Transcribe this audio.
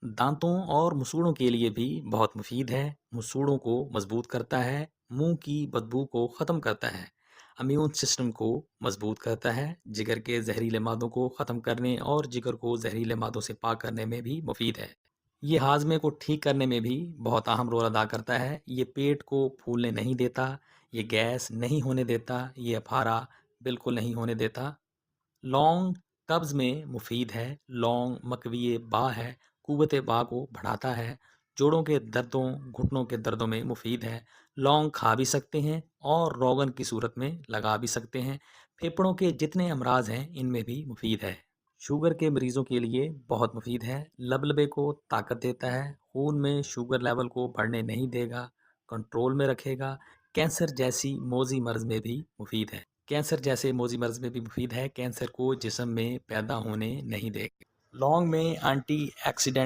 दांतों और मसूड़ों के लिए भी बहुत मुफीद है। मसूड़ों को मजबूत करता है, मुंह की बदबू को ख़त्म करता है, इम्यून सिस्टम को मजबूत करता है, जिगर के जहरीले मादों को ख़त्म करने और जिगर को जहरीले मादों से पाक करने में भी मुफीद है। ये हाजमे को ठीक करने में भी बहुत अहम रोल अदा करता है। ये पेट को फूलने नहीं देता, ये गैस नहीं होने देता, ये अफारा बिल्कुल नहीं होने देता। लौंग कब्ज़ में मुफ़ीद है। लौंग मकविय बा है, क़ुव्वत बा को बढ़ाता है। जोड़ों के दर्दों, घुटनों के दर्दों में मुफ़ीद है। लौंग खा भी सकते हैं और रोगन की सूरत में लगा भी सकते हैं। फेफड़ों के जितने अमराज हैं इनमें भी मुफ़ीद है। शुगर के मरीज़ों के लिए बहुत मुफ़ीद है। लबलबे को ताकत देता है, खून में शुगर लेवल को बढ़ने नहीं देगा, कंट्रोल में रखेगा। कैंसर जैसी मोज़ी मर्ज़ में भी मुफ़ीद है। कैंसर जैसे मोज़ी मर्ज़ में भी मुफीद है, कैंसर को जिस्म में पैदा होने नहीं देगा। लौंग में एंटी ऑक्सीडेंट